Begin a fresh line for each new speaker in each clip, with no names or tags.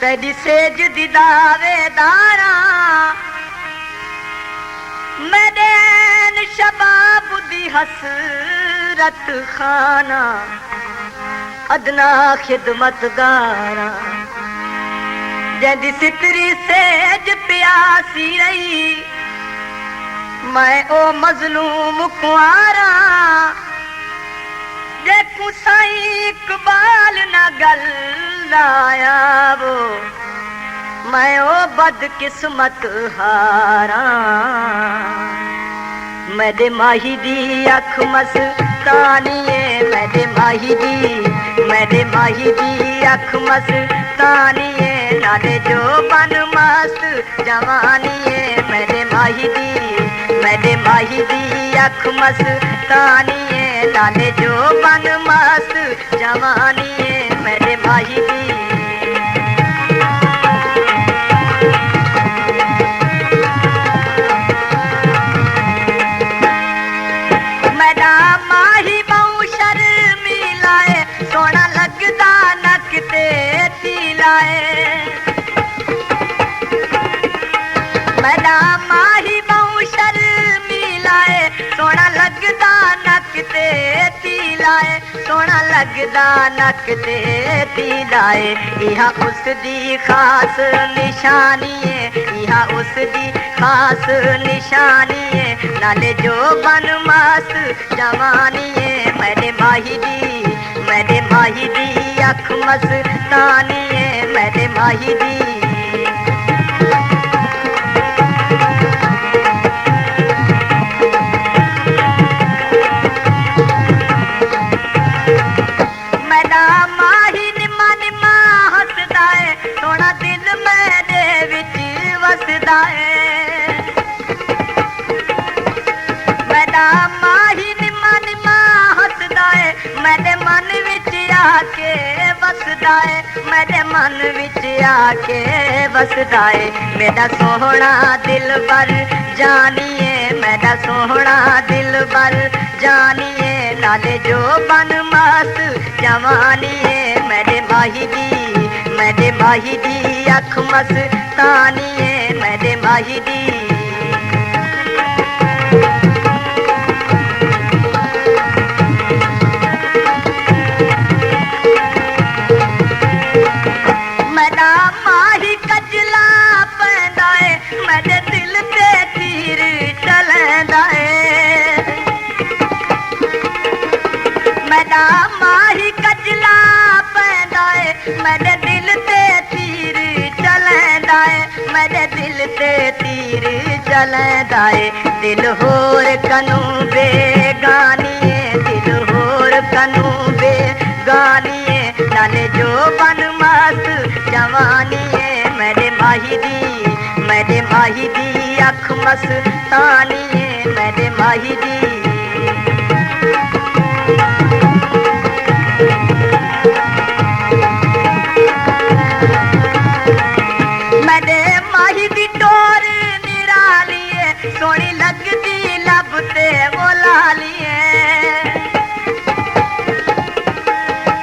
तेरी सेज दी दावेदारा मेरे शबाब दी हसरत खाना अदना खिदमतगारा जैदी सितरी सेज प्यासी रही मैं ओ मजलूम कुआरा देखूं साईं इकबाल ना गल लाया वो मैं ओ बदकिस्मत हारा मेरे माही दी अख मस्तानिए मेरे माही दी अख मस्तानिए नाले जो बन मस्त जवानिए मेरे माही दी अख मस्तानिए नाले जो बन मस्त जवानिए मेरे माही दी सोना लगदा नक ते तिलाए मेरा माही बहु शर्मिलाए सोना लगदा नक ते तिलाए सोना लगदा नक ते तिलाए इहा उस दी खास निशानी है इहा उस दी खास निशानी है नाले जो बन मस्त जवानी है मेरे माही दी अख मस्तानी है मेरे माही दी मेरा माही निमा निमा हसदा है सोना दिल मेरे विच वसदा है मेरा माही निमा निमा हसदा है मेरे मन विच आके बसदा है मेरे मन विच आके बसदा है मेरा सोहना दिल बर जानिए मेरा सोहना दिल बर जानिए नाले जो बन मस्त जवानिए मेरे माही दी अख मस्तानिए मेरे माही दी मेरा माही कजला पैंदा है मेरे दिल ते तीर चलैंदा है मेरा माही कजला पैंदा है मेरे दिल ते तीर चलैंदा है मेरे दिल ते तीर चलैंदा है दिल होर कनू बेगानिए दिल होर कनू बेगानिए नाले जो बन मस्त जवानिए मेरे माही दी अख मस्तानिए मेरे माही दी मेरे माही दी टोर निरालिए सोनी लगदी लब ते वो लालिए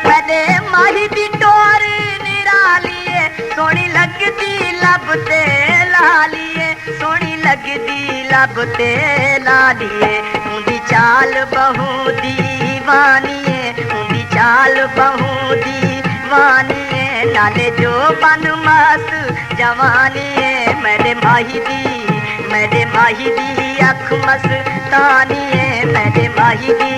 मेरे माही दी टोर निरालिए सोनी लगदी लब ते लालिए सोनी लगदी लब ते लालिए उंदी चाल बहु दीवानिए उंदी चाल बहु दीवानिए नाले जो बन मस्त जवानिए मेरे माही दी अख मस्तानिए मेरे माही दी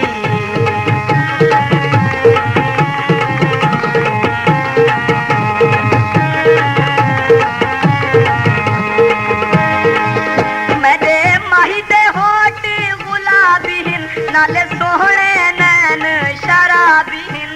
नाले सोहने नैन शराबीन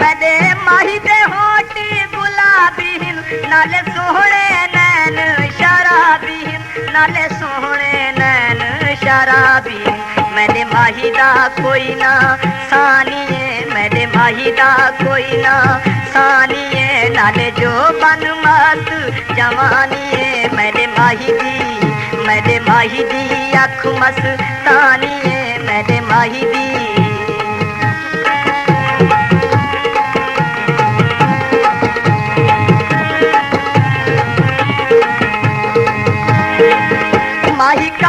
मेरे माही दे होटी गुलाबीन नाले सोहने नैन शराबीन नाले सोहने नैन शराबीन मेरे माही दा कोई ना सानिए मेरे माही दा कोई ना सानिए नाले जो बन मस्त जवानिए मेरे माही दी अख मस्तानिए मेरे माही दी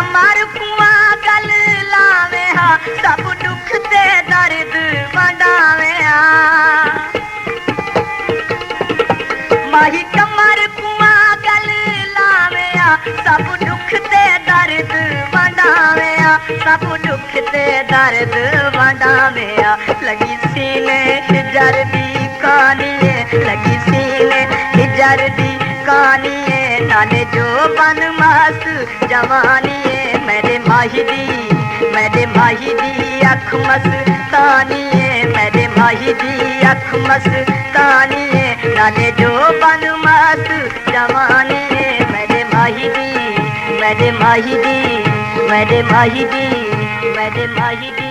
कमर कुआ गल लावे हा सब दुख ते दर्द वंडावे हा माही कमर कुआ गल लावे हा सब दुख ते दर्द वंडावे हा सब दुख ते दर्द वंडावे हा लगी सीने हिजर दी कहानी लगी सीने हिजर दी कहानी नाले जो बन मस्त जवानी मेरे माही दी अख मस्तानी मेरे माही दी अख मस्तानी नाले जो बन मस्त जवानी मेरे माही दी मेरे माही दी मेरे माही दी मेरे माही दी